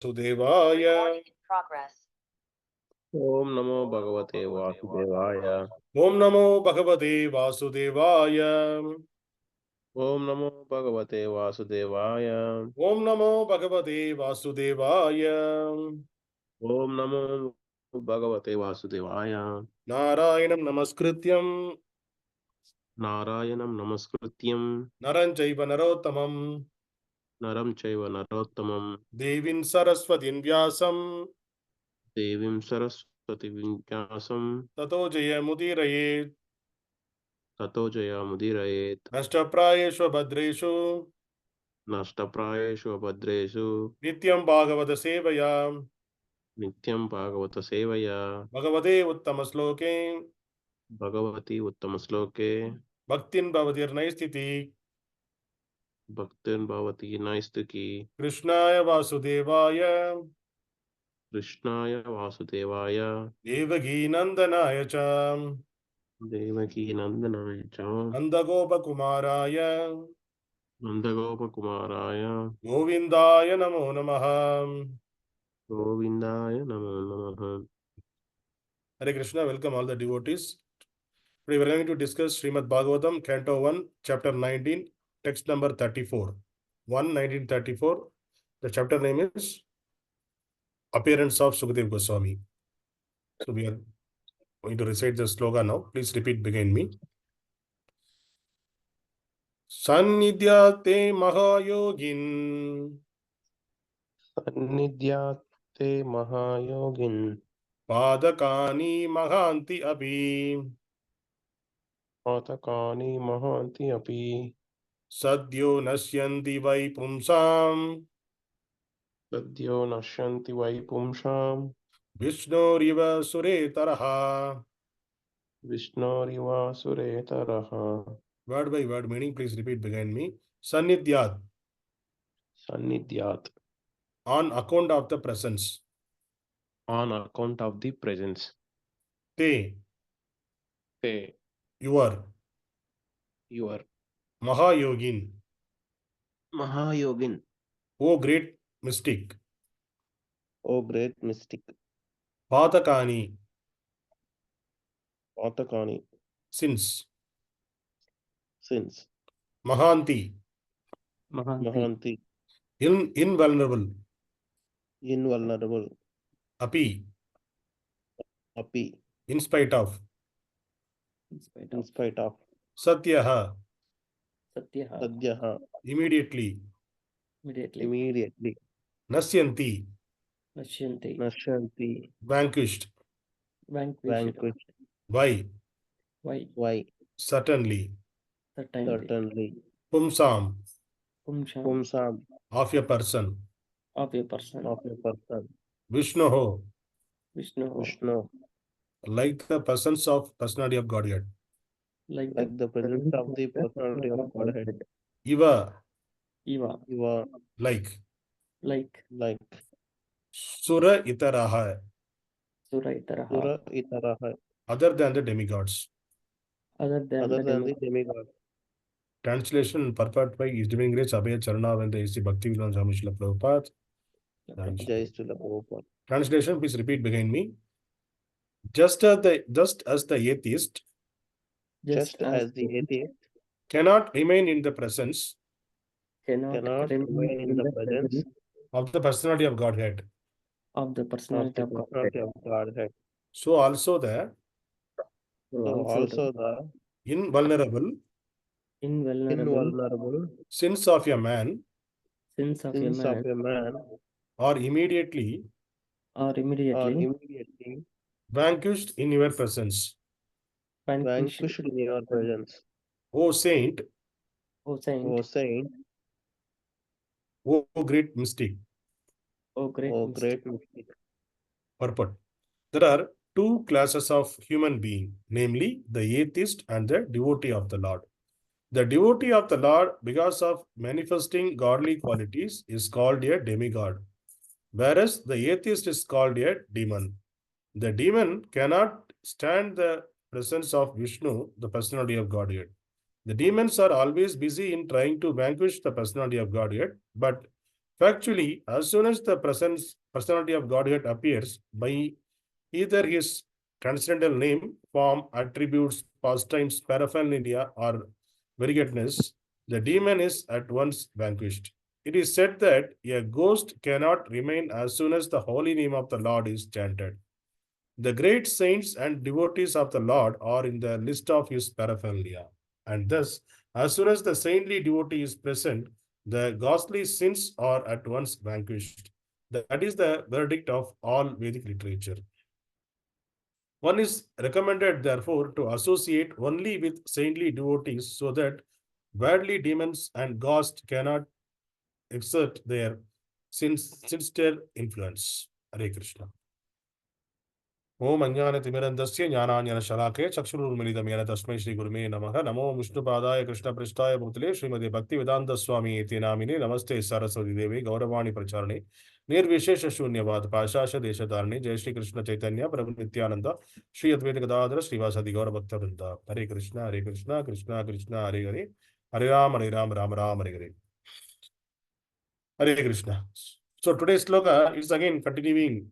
Sudevaya. Om Namo Bhagavate Vasudevaya. Om Namo Bhagavate Vasudevaya. Om Namo Bhagavate Vasudevaya. Om Namo Bhagavate Vasudevaya. Om Namo Bhagavate Vasudevaya. Narayanam Namaskrityam Narayanam Namaskrityam Naram Chaiva Narottamam Naram Chaiva Narottamam Devin Saraswatin Vyasam Devim Saraswati Vinkyasam Tato Jayamudiraye Tato Jaya Mudirayet Nashtaprayeshu Bhadreshu Nashtaprayeshu Abhadreshu Nityam Bhagavata Sevaya Nityam Bhagavata Sevaya Bhagavate Uttamasloke Bhagavati Uttamasloke Bhaktin Bhavatir Naistiti Bhaktin Bhavati Naistaki Krishnaya Vasudevaya Krishnaya Vasudevaya Devagi Nandanaya Cha Devaki Nandanaya Cha Nandagopa Kumaraya Nandagopa Kumaraya Govindaya Namo Namaha. Govindaya Namo Namaha. Hare Krishna, welcome all the devotees. Today we are going to discuss Srimad Bhagavatam, Canto 1, Chapter 19, text number 34. 1934. The chapter name is Appearance of Sukadeva Goswami. So we are going to recite the slogan now. Please repeat behind me. Sānnidhyāt mahā-yogin Sannidhyāt mahā-yogin pātakāni mahānti api pātakāni mahānti api sadyo naśyanti vai puṁsāṁ sadyo naśyanti vai puṁsāṁ viṣṇoriva suretarāḥ. viṣṇoriva suretarāḥ. Word by word meaning, please repeat behind me. Sānnidhyāt, Sannidhyāt, on account of the presence. on account of the presence. Te, Te, your. Mahā-yogin, mahā-yogin, O great mystic. O great mystic. Pātakāni, Pātakāni, sins. mahānti, mahānti, invulnerable. invulnerable, Api, in spite of. Sadyaḥ, sadyaḥ, immediately. naśyanti, naśyanti, vanquished. vanquished. Why? Why? Certainly. Certainly. Puṁsāṁ, Puṁsāṁ, of a person. of a person. viṣṇoḥ, Viṣṇu, like the presence of personality of Godhead. like the presence of the personality of Godhead. Iva, Eva, like. like Sura-itarāḥ, sura-itarāḥ, other than the demigods. other than the demigod. Translation and purport by His Divine Grace Abhay Charanavendra A.C. Bhaktivedanta Swami Srila Prabhupada. Jai Srila Prabhupada. Translation, please repeat behind me. Just as the atheist cannot remain in the presence Cannot remain in the presence of the personality of Godhead, of the personality of Godhead. so also the invulnerable sins of a man are immediately vanquished in your presence. Vanquished in your presence. O saint, O saint, O great mystic. O great mystic. Purport. There are two classes of human being, namely the atheist and the devotee of the Lord. The devotee of the Lord, because of manifesting godly qualities, is called a demigod, whereas the atheist is called a demon. The demon cannot stand the presence of Viṣṇu, the personality of Godhead. The demons are always busy in trying to vanquish the personality of Godhead, but Factually, as soon as the personality of Godhead appears by either his transcendental name, form, attributes, pastimes, paraphernalia, or variegatedness, the demon is at once vanquished. It is said that a ghost cannot remain as soon as the holy name of the Lord is chanted. The great saints and devotees of the Lord are in the list of his paraphernalia. And thus, as soon as the saintly devotee is present, the ghastly sins are at once vanquished. That is the verdict of all Vedic literature. One is recommended, therefore, to associate only with saintly devotees so that worldly demons and ghosts cannot exert their sinister influence. Hare Krishna. ओम अज्ञानतिमिरन्धस्य ज्ञानाञ्जनशलाकये चक्षुरुन्मीलितं येन तस्मै श्रीगुरुवे नमः। नमो विष्णुपादाय कृष्णपृष्ठाय भूतले श्रीमते भक्तिवेदान्तस्वामी इति नामिने। नमस्ते सरस्वती देवी गौरवाणी प्रचारिणे निर्विशेष शून्यवाद पाशाश देशधारिणे। जय श्री कृष्ण चैतन्य प्रभु नित्यानंद श्री अद्वैत गदाधर श्रीवासदि गौर भक्तवृंद। हरे कृष्णा कृष्णा कृष्णा हरे हरे, हरे Ram Ram Ram Hare Hare. Hare Krishna. So today's sloka is again continuing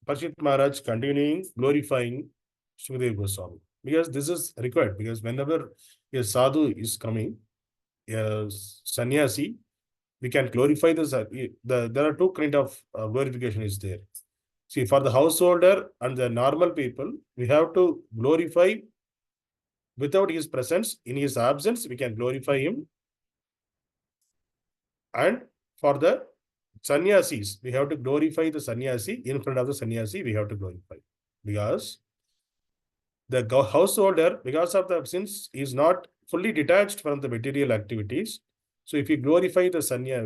Parshit Maharaj continuing glorifying Sukadeva Goswami, because this is required, because whenever a sadhu is coming, a sannyasi, we can glorify there are two kind of glorification is there. See, for the householder and the normal people, we have to glorify without his presence. In his absence, we can glorify him. And for the sannyasis, we have to glorify the sannyasi. In front of the sannyasi, we have to glorify. Because the householder, because of the sins, is not fully detached from the material activities. So if you glorify the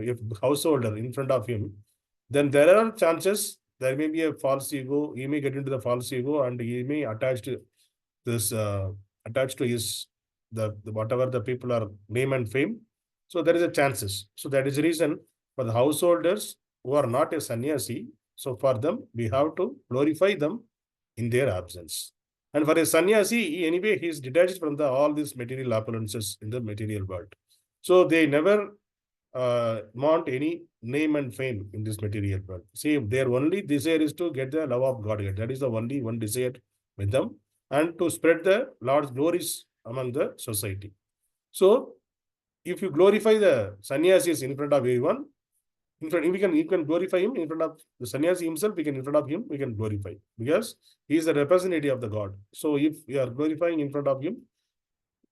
if householder in front of him, then there are chances there may be a false ego. He may get into the false ego and he may attach to this, attached to his whatever the people are name and fame. So there is a chances. So that is the reason for the householders who are not a sannyasi. So for them, we have to glorify them in their absence. And for a sannyasi, anyway, he is detached from all these material opulences in the material world. So they never want any name and fame in this material world. See, their only desire is to get the love of Godhead. That is the only one desire with them, and to spread the Lord's glories among the society. So, if you glorify the sannyasis in front of everyone, you can glorify him in front of the sannyasi himself. We can in front of him, we can glorify, because he is the representative of the God. So, if we are glorifying in front of him,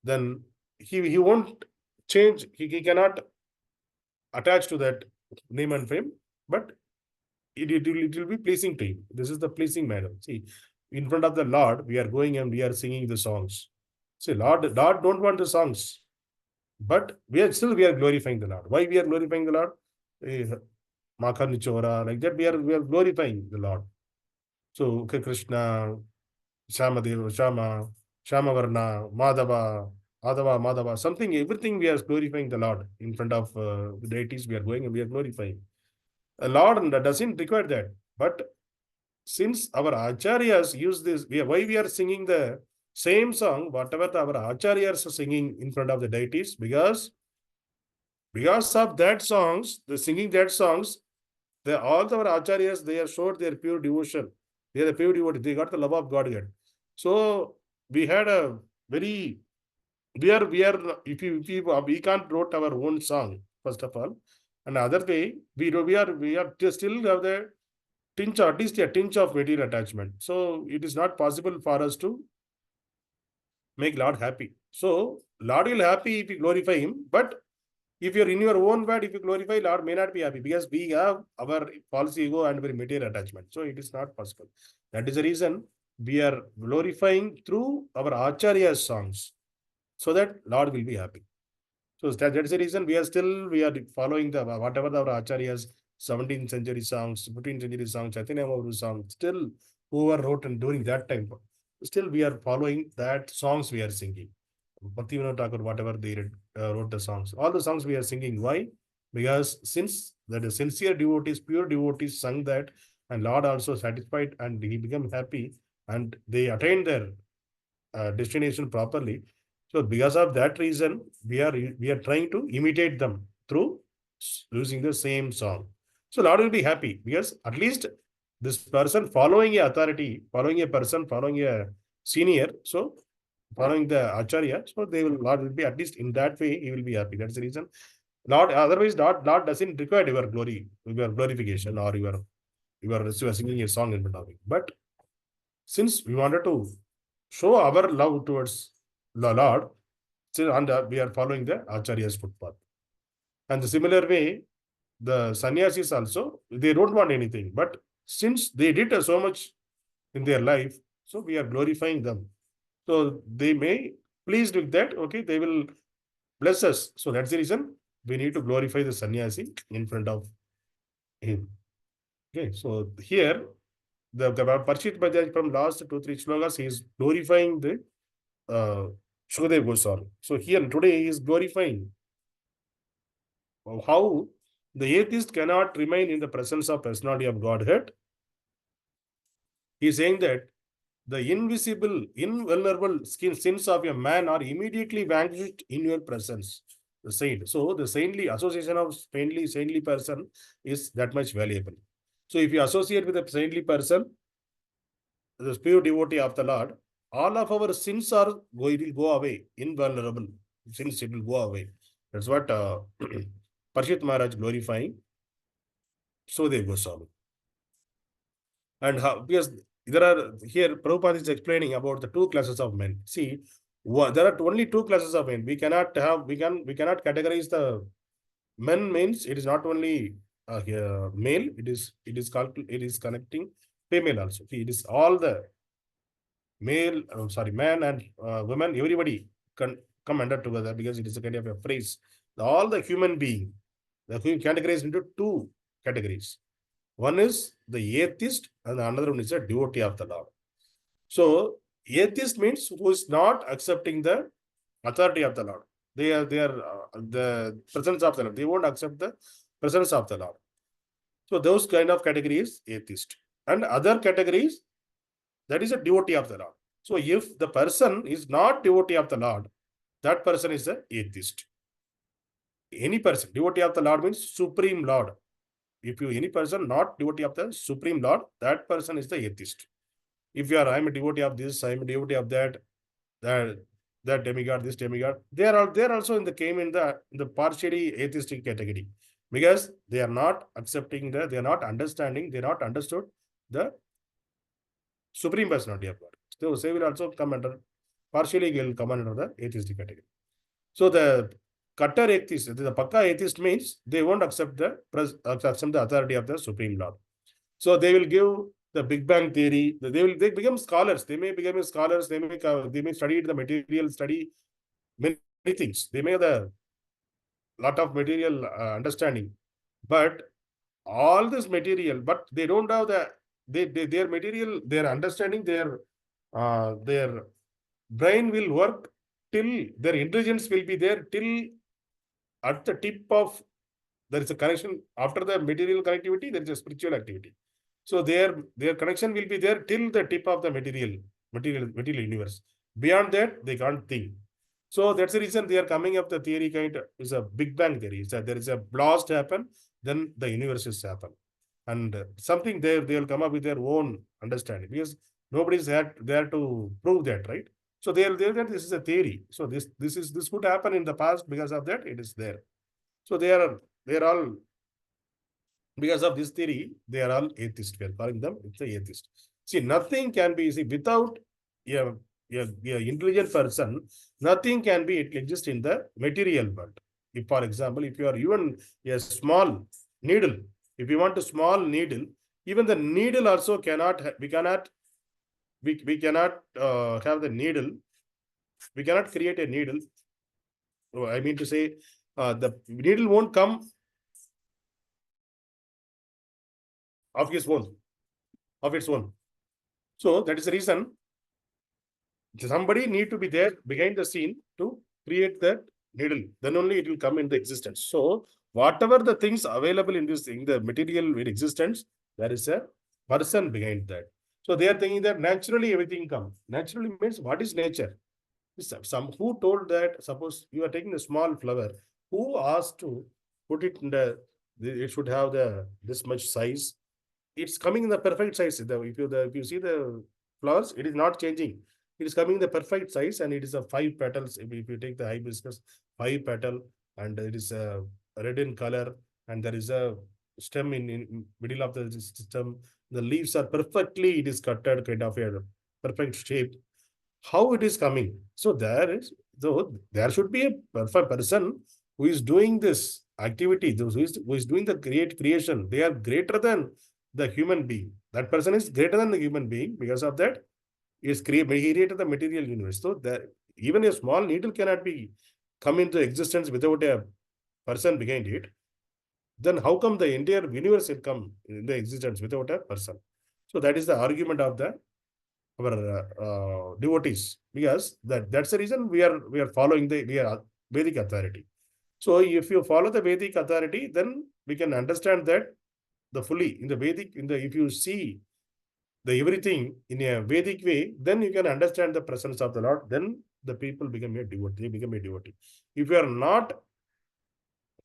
then he won't change. He cannot attach to that name and fame, but it will be pleasing to him. This is the pleasing manner. See, in front of the Lord, we are going and we are singing the songs. See, Lord don't want the songs, but we are glorifying the Lord. Why we are glorifying the Lord? Like that, we are glorifying the Lord. So, Krishna, Shama, Shamavarna, Madhava, something, everything we are glorifying the Lord. In front of the deities, we are going and we are glorifying. The Lord doesn't require that. But since our acharyas use this, why we are singing the same song, whatever our acharyas are singing in front of the deities, because of that songs, the singing that songs, all our acharyas, they have showed their pure devotion. They are the pure devotee. They got the love of Godhead. So we had a very, we can't wrote our own song, first of all. And other way, we still have the tinge, at least a tinge of material attachment. So it is not possible for us to make Lord happy. So Lord will happy if you glorify him, but if you're in your own word, if you glorify, Lord may not be happy, because we have our false ego and very material attachment. So it is not possible. That is the reason we are glorifying through our Acharya's songs, so that Lord will be happy. So that is the reason we are following the whatever our Acharyas, 17th century songs, 15th century songs, Chaitanya Mahaprabhu songs, still whoever wrote and during that time, still we are following that songs we are singing. Bhaktivinoda Thakur, whatever they wrote the songs, all the songs we are singing. Why? Because since the sincere devotees, pure devotees sung that, and Lord also satisfied and he became happy, and they attained their destination properly. So because of that reason, we are trying to imitate them through using the same song. So Lord will be happy because at least this person following a authority, following a person, following a senior, so following the acharya, so Lord will be at least in that way, he will be happy. That's the reason. Lord, otherwise, Lord doesn't require your glory, your glorification, or you are singing a song in front of him. But since we wanted to show our love towards the Lord, and we are following the acharya's footpath. And the similar way, the sannyasis also, they don't want anything. But since they did so much in their life, so we are glorifying them. So they may pleased with that, okay, they will bless us. So that's the reason we need to glorify the sannyasi in front of him. Okay, so here the Parshit Bajaj from last 2-3 shlokas, he is glorifying the Shukadeva Goswami. So here today he is glorifying how the atheist cannot remain in the presence of personality of Godhead. He is saying that the invisible, invulnerable sins of a man are immediately vanquished in your presence. The saint. So the saintly association of saintly person is that much valuable. So if you associate with a saintly person, the pure devotee of the Lord, all of our sins are will go away, invulnerable sins, it will go away. That's what Parshit Maharaj glorifying Shukadeva Goswami. And how, because there are here Prabhupada is explaining about the two classes of men. See, there are only two classes of men. We cannot cannot categorize the men means it is not only male. It is connecting female also. See, it is all the male, man and women. Everybody can come under together because it is a kind of a phrase. All the human being, the categorized into two categories. One is the atheist and the another one is a devotee of the Lord. So atheist means who is not accepting the authority of the Lord. They are the presence of the Lord. They won't accept the presence of the Lord. So those kind of categories atheist. And other categories, that is a devotee of the Lord. So if the person is not devotee of the Lord, that person is an atheist. Any person, devotee of the Lord means Supreme Lord. If you any person not devotee of the Supreme Lord, that person is the atheist. If you are, I am a devotee of this, I am a devotee of that demigod, this demigod, they are also came in the partially atheistic category because they are not accepting they are not understanding, they are not understood the Supreme Personality of God. So they will also come under partially will come under the atheistic category. So the cutter atheist, the pakka atheist means they won't accept the authority of the Supreme Lord. So they will give the Big Bang theory. They become scholars. They may become scholars. They may study the material, study many things. They may have a lot of material understanding, but all this material, but they don't have their material, their understanding, their brain will work till their intelligence will be there till at the tip of, there is a connection after the material connectivity, there is a spiritual activity. So their connection will be there till the tip of the material universe. Beyond that, they can't think. So that's the reason they are coming up the theory kind of is a Big Bang theory. So there is a blast happen, then the universes happen. And something they will come up with their own understanding because nobody is there to prove that, right? So they are there that this is a theory. So this could happen in the past because of that it is there. So they are all, because of this theory, they are all atheist. We are calling them it's a atheist. See, nothing can be without a intelligent person. Nothing can be exist in the material world. If, for example, if you are even a small needle, if you want a small needle, even the needle also cannot. We cannot have the needle. We cannot create a needle. I mean to say, the needle won't come of its own. So that is the reason somebody need to be there behind the scene to create that needle. Then only it will come into existence. So whatever the things available in the material in existence, there is a person behind that. So they are thinking that naturally everything comes. Naturally means what is nature? Some who told that, suppose you are taking a small flower, who asked to put it in It should have this much size. It's coming in the perfect size. If you see the flowers, it is not changing. It is coming in the perfect size, and it is a 5 petals. If you take the hibiscus, 5 petal, and it is red in color, and there is a stem in middle of the stem. The leaves are perfectly, it is cutted, kind of a perfect shape. How it is coming? So there should be a perfect person who is doing this activity, who is doing the creation. They are greater than the human being. That person is greater than the human being. Because of that, he created the material universe. So that even a small needle cannot be come into existence without a person behind it. Then how come the entire universe will come into existence without a person? So that is the argument of our devotees, because that's the reason we are following the Vedic authority. So if you follow the Vedic authority, then we can understand that the fully in the Vedic, if you see the everything in a Vedic way, then you can understand the presence of the Lord. Then the people become a devotee. They become a devotee. If you are not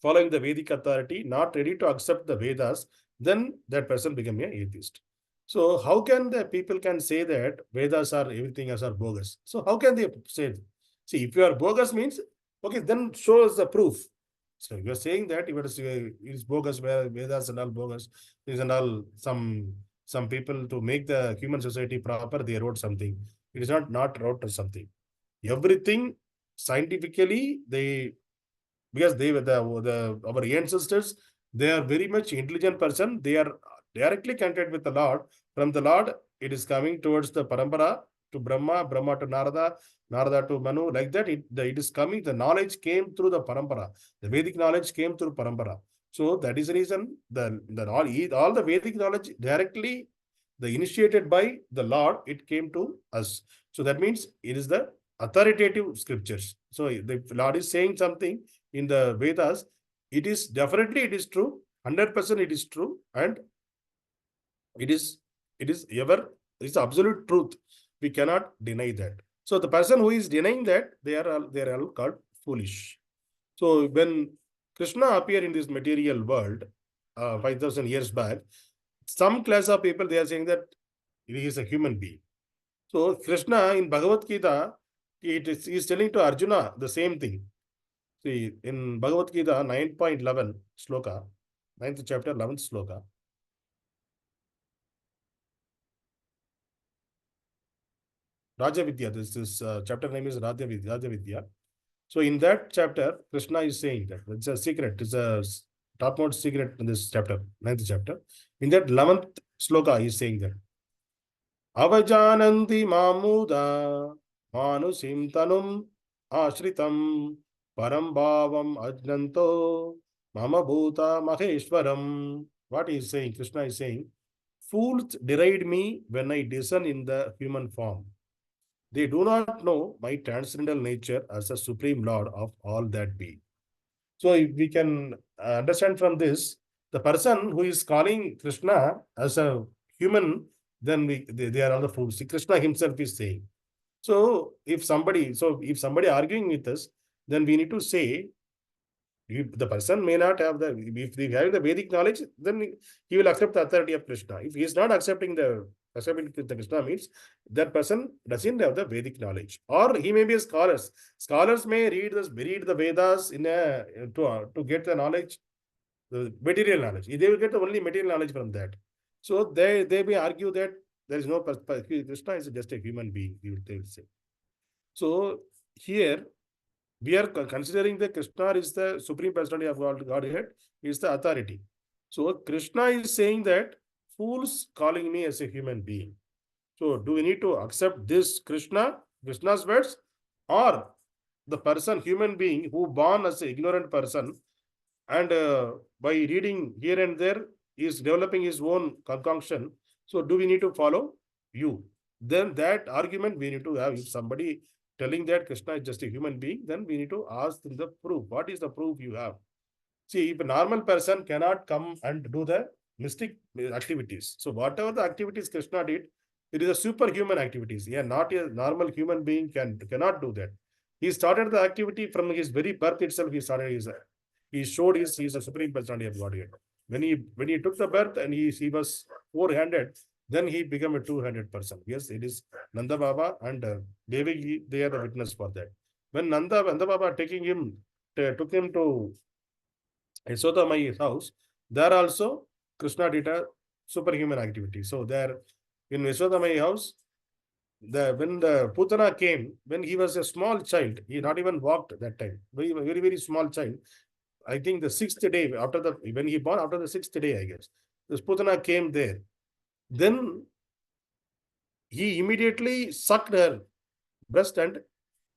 following the Vedic authority, not ready to accept the Vedas, then that person become an atheist. So how can the people can say that Vedas are everything as are bogus? So how can they say? See, if you are bogus means, okay, then show us the proof. So you are saying that if it is bogus, Vedas and all bogus, is and all some people to make the human society proper, they wrote something. It is not wrote or something. Everything scientifically because they were our ancestors, they are very much intelligent person. They are directly connected with the Lord. From the Lord, it is coming towards the parampara to Brahma, Brahma to Narada, Narada to Manu. Like that, it is coming. The knowledge came through the parampara. The Vedic knowledge came through parampara. So that is the reason all the Vedic knowledge directly the initiated by the Lord, it came to us. So that means it is the authoritative scriptures. So the Lord is saying something in the Vedas, it is true, 100% it is true, and it is absolute truth. We cannot deny that. So the person who is denying that, they are all called foolish. So when Krishna appeared in this material world 5,000 years back, some class of people, they are saying that he is a human being. So Krishna in Bhagavad Gita, he is telling to Arjuna the same thing. See, in Bhagavad Gita 9.11 sloka, 9th chapter, 11th sloka. Raja Vidya, this chapter name is Raja Vidya. So in that chapter, Krishna is saying that it's a secret, it's a topmost secret in this chapter, 9th chapter. In that 11th sloka, he is saying that Avajananti mamuda manusim tanum ashritam parambhavam ajnanto mama bhuta maheshwaram. What he is saying? Krishna is saying, fools deride me when I descend in the human form. They do not know my transcendental nature as a supreme Lord of all that be. So if we can understand from this, the person who is calling Krishna as a human, then they are all the fools. See, Krishna himself is saying. So if somebody arguing with us, then we need to say, if the person may not have if they have the Vedic knowledge, then he will accept the authority of Krishna. If he is not accepting the Krishna means that person doesn't have the Vedic knowledge, or he may be a scholar. Scholars may read the Vedas to get the knowledge, the material knowledge. They will get the only material knowledge from that. So they may argue that there is no Krishna is just a human being. They will say. So here we are considering that Krishna is the supreme personality of Godhead, is the authority. So Krishna is saying that fools calling me as a human being. So do we need to accept this Krishna's words, or the person, human being who born as an ignorant person, and by reading here and there is developing his own concoction? So do we need to follow you? Then that argument we need to have. If somebody telling that Krishna is just a human being, then we need to ask them the proof. What is the proof you have? See, if a normal person cannot come and do the mystic activities. So whatever the activities Krishna did, it is a superhuman activities. Yeah, not a normal human being cannot do that. He started the activity from his very birth itself. He showed he is a supreme personality of Godhead. When he took the birth and he was four-handed, then he became a two-handed person. Yes, it is Nanda Baba and Devi, they are the witness for that. When Nanda Baba took him to Yashoda Mai's house, there also Krishna did a superhuman activity. So there in Yashoda Mai house, when the Putana came, when he was a small child, he not even walked that time. Very small child. I think the sixth day when he born, after the sixth day, I guess, this Putana came there. Then he immediately sucked her breast and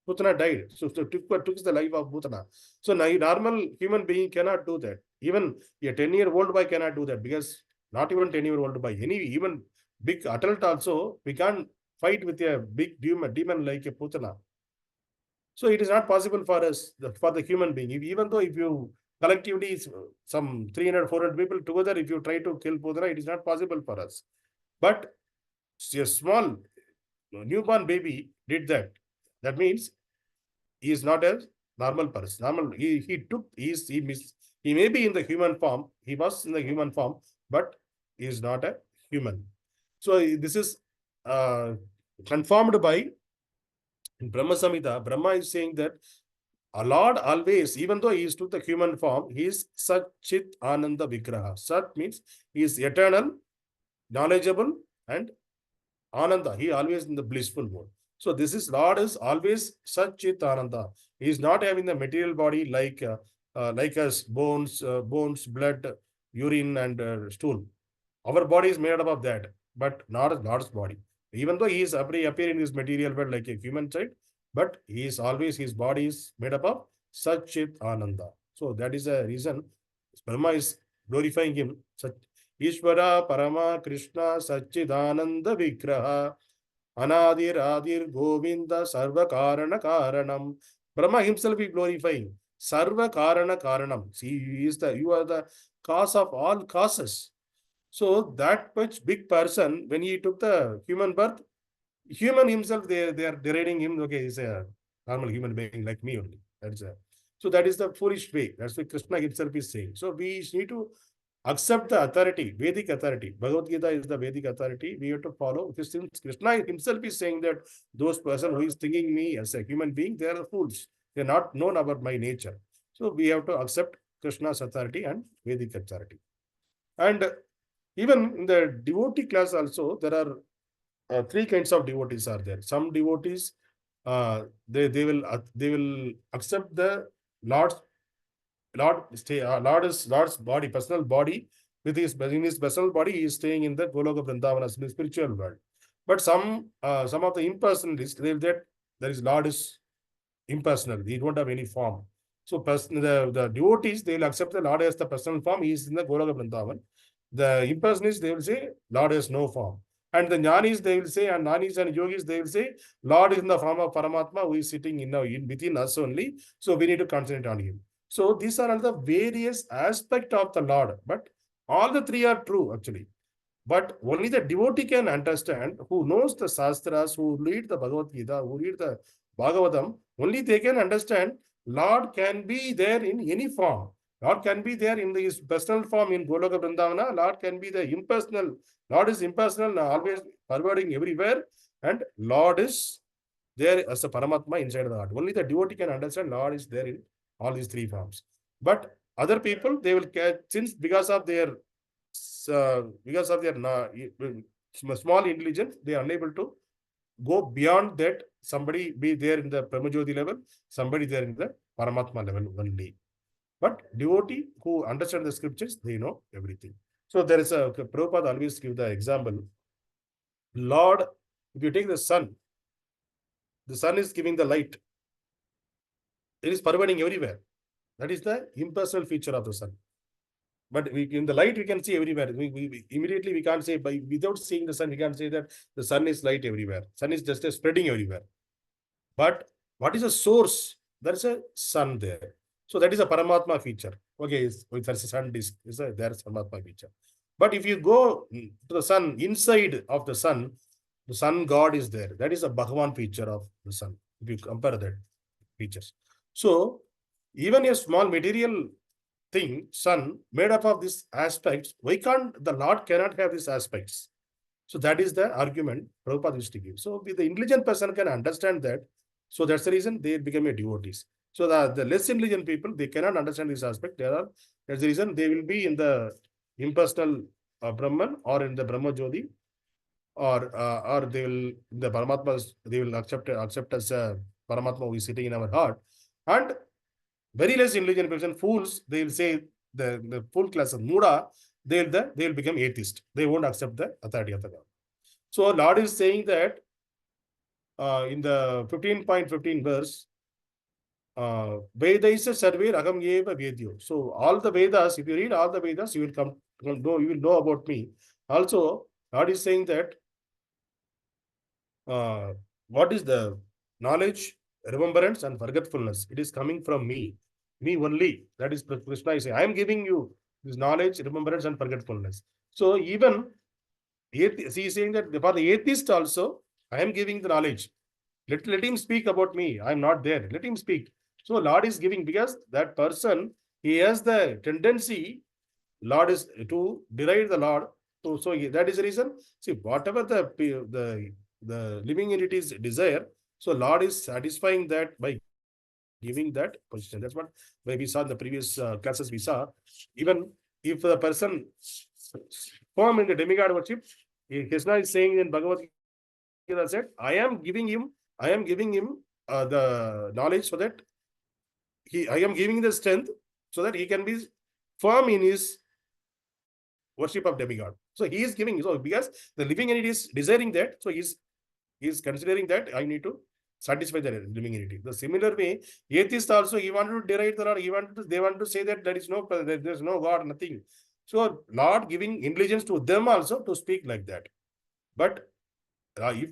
Putana died. So took the life of Putana. So now a normal human being cannot do that. Even a 10-year-old boy cannot do that, because not even 10-year-old boy, even big adult also, we can't fight with a big demon like a Putana. So it is not possible for us, for the human being. Even though if you collectively some 300, 400 people together, if you try to kill Putana, it is not possible for us. But a small newborn baby did that. That means he is not a normal person. He may be in the human form. He was in the human form, but he is not a human. So this is confirmed by in Brahma Samhita. Brahma is saying that a Lord always, even though he is to the human form, he is Sat Chit Ananda Vigraha. Sat means he is eternal, knowledgeable, and Ananda. He always in the blissful mode. So this is Lord is always Sat Chit Ananda. He is not having the material body like us, bones, blood, urine, and stool. Our body is made up of that, but not Lord's body. Even though he is appearing in his material world like a human child, but he is always, his body is made up of Sat Chit Ananda. So that is a reason Brahma is glorifying him. Ishvara Parama Krishna Satchidananda Vigraha Anadir Adir Govinda Sarva Karana Karanam. Brahma himself is glorifying Sarva Karana Karanam. See, you are the cause of all causes. So that much big person, when he took the human birth, human himself, they are deriding him. Okay, he's a normal human being like me only. So that is the foolish way. That's what Krishna himself is saying. So we need to accept the authority, Vedic authority. Bhagavad Gita is the Vedic authority. We have to follow. Since Krishna himself is saying that those person who is thinking me as a human being, they are fools. They are not known about my nature. So we have to accept Krishna's authority and Vedic authority. And even in the devotee class also, there are three kinds of devotees are there. Some devotees, they will accept the Lord's body, personal body. In his personal body, he is staying in the Goloka Vrindavana, spiritual world. But some of the impersonalists, they will that there is Lord is impersonal. He don't have any form. So the devotees, they will accept the Lord as the personal form. He is in the Goloka Vrindavan. The impersonalists, they will say Lord has no form. And the jnanis, they will say, and nanis and yogis, they will say, Lord is in the form of Paramatma, who is sitting within us only. So we need to concentrate on him. So these are all the various aspects of the Lord. But all the three are true, actually. But only the devotee can understand, who knows the Shastras, who read the Bhagavad Gita, who read the Bhagavatam, only they can understand Lord can be there in any form. Lord can be there in his personal form in Goloka Vrindavana. Lord can be the impersonal. Lord is impersonal, always pervading everywhere. And Lord is there as a Paramatma inside the heart. Only the devotee can understand Lord is there in all these three forms. But other people, they will catch, since because of their small intelligence, they are unable to go beyond that. Somebody be there in the Brahmajyoti level, somebody there in the Paramatma level only. But devotee who understand the scriptures, they know everything. So there is Prabhupada always give the example. Lord, if you take the sun is giving the light. It is pervading everywhere. That is the impersonal feature of the sun. But in the light, we can see everywhere. Immediately we can't say, without seeing the sun, we can't say that the sun is light everywhere. Sun is just spreading everywhere. But what is the source? There is a sun there. So that is a Paramatma feature. Okay, with a sun disk, there is a Paramatma feature. But if you go to the sun, inside of the sun God is there. That is a Bhagavan feature of the sun. If you compare that features. So even a small material thing, sun, made up of these aspects, why can't the Lord cannot have these aspects? So that is the argument Prabhupada used to give. So the intelligent person can understand that. So that's the reason they become a devotees. So the less intelligent people, they cannot understand this aspect. That's the reason they will be in the impersonal Brahman or in the Brahma Jyoti, or they will the Paramatma, they will accept as a Paramatma who is sitting in our heart. And very less intelligent person, fools, they will say the full class of Muda, they will become atheist. They won't accept the authority of the God. So Lord is saying that in the 15.15 verse, Vedaisa sarve ragam yeva vedyo. So all the Vedas, if you read all the Vedas, you will know about me. Also, Lord is saying that what is the knowledge, remembrance, and forgetfulness? It is coming from me only. That is Krishna is saying, I am giving you this knowledge, remembrance, and forgetfulness. So even he is saying that for the atheist also, I am giving the knowledge. Let him speak about me. I am not there. Let him speak. So Lord is giving, because that person, he has the tendency, Lord is to deride the Lord. So that is the reason. See, whatever the living entities desire, so Lord is satisfying that by giving that position. That's what we saw in the previous classes. We saw, even if the person form in the demigod worship, Krishna is saying in Bhagavad Gita said, I am giving him the knowledge so that I am giving the strength so that he can be firm in his worship of demigod. So he is giving, so because the living entity is desiring that, so he is considering that I need to satisfy the living entity. The similar way, atheist also, he wanted to deride the Lord. They want to say that there is no God, nothing. So Lord giving intelligence to them also to speak like that. But they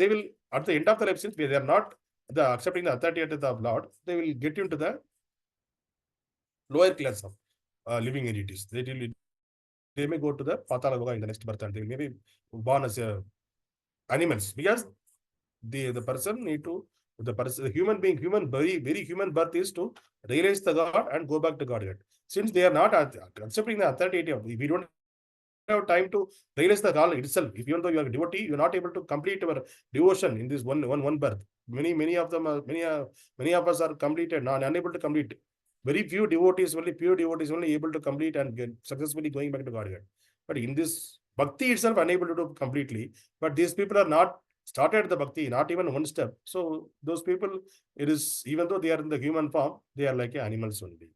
will, at the end of the life, since they are not accepting the authority of the Lord, they will get into the lower class of living entities. They may go to the pātakāni in the next birth, and they may be born as animals, because the person need to, the human being, very human birth is to realize the God and go back to Godhead. Since they are not accepting the authority of, we don't have time to realize the God itself. If even though you are a devotee, you are not able to complete your devotion in this one birth. Many of them, many of us are completed, unable to complete. Very few devotees, only pure devotees, only able to complete and get successfully going back to Godhead. But in this bhakti itself, unable to do completely. But these people are not started the bhakti, not even one step. So those people, it is, even though they are in the human form, they are like animals only.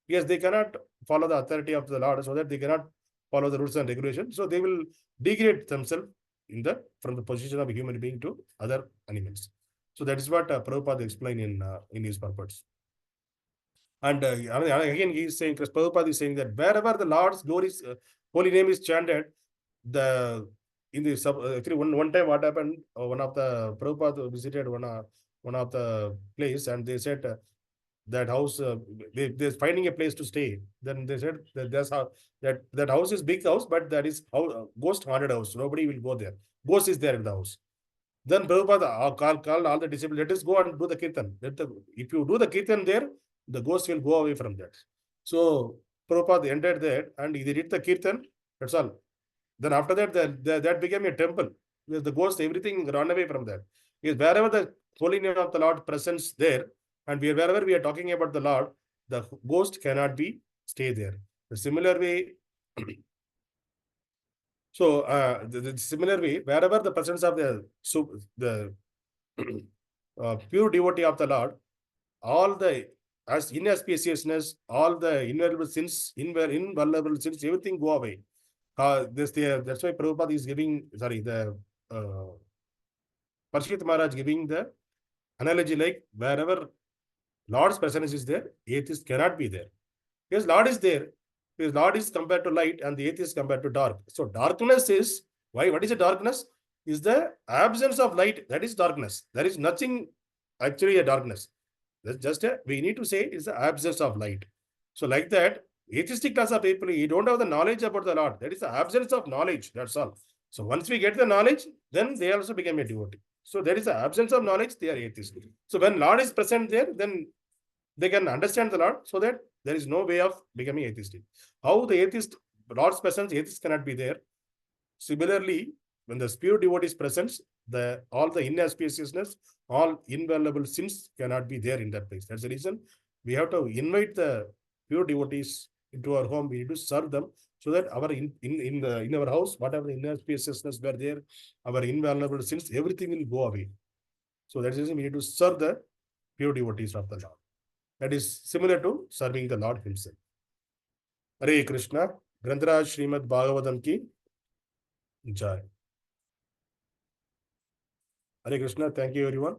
Because they cannot follow the authority of the Lord, so that they cannot follow the rules and regulations. So they will degrade themselves from the position of a human being to other animals. So that is what Prabhupada explained in his purports. And again, he is saying, Prabhupada is saying that wherever the Lord's glory, holy name is chanted, actually one time what happened, one of the Prabhupada visited one of the place, and they said that house, they're finding a place to stay. Then they said that that house is big house, but that is ghost haunted house. Nobody will go there. Ghost is there in the house. Then Prabhupada called all the disciples, let us go and do the kirtan. If you do the kirtan there, the ghost will go away from that. So Prabhupada entered there and he did the kirtan. That's all. Then after that, that became a temple. Because the ghost, everything ran away from that. Because wherever the holy name of the Lord presence there, and wherever we are talking about the Lord, the ghost cannot be stay there. The similar way, so the similar way, wherever the presence of the pure devotee of the Lord, all the inauspiciousness, all the invulnerable sins, everything go away. That's why Prabhupada is giving, the Parshit Maharaj giving the analogy like wherever Lord's presence is there, atheist cannot be there. Because Lord is there. Because Lord is compared to light and the atheist compared to dark. So darkness is, what is the darkness? Is the absence of light. That is darkness. There is nothing actually a darkness. That's just we need to say is the absence of light. So like that, atheistic class of people, you don't have the knowledge about the Lord. That is the absence of knowledge. That's all. So once we get the knowledge, then they also become a devotee. So there is the absence of knowledge, they are atheist. So when Lord is present there, then they can understand the Lord, so that there is no way of becoming atheistic. How the atheist, Lord's presence, atheist cannot be there. Similarly, when the pure devotee is present, all the inauspiciousness, all invulnerable sins cannot be there in that place. That's the reason we have to invite the pure devotees into our home. We need to serve them so that our in our house, whatever inauspiciousness were there, our invulnerable sins, everything will go away. So that's the reason we need to serve the pure devotees of the Lord. That is similar to serving the Lord himself. Hare Krishna. Grantaraj Srimad Bhagavatam ki Jai. Hare Krishna. Thank you, everyone.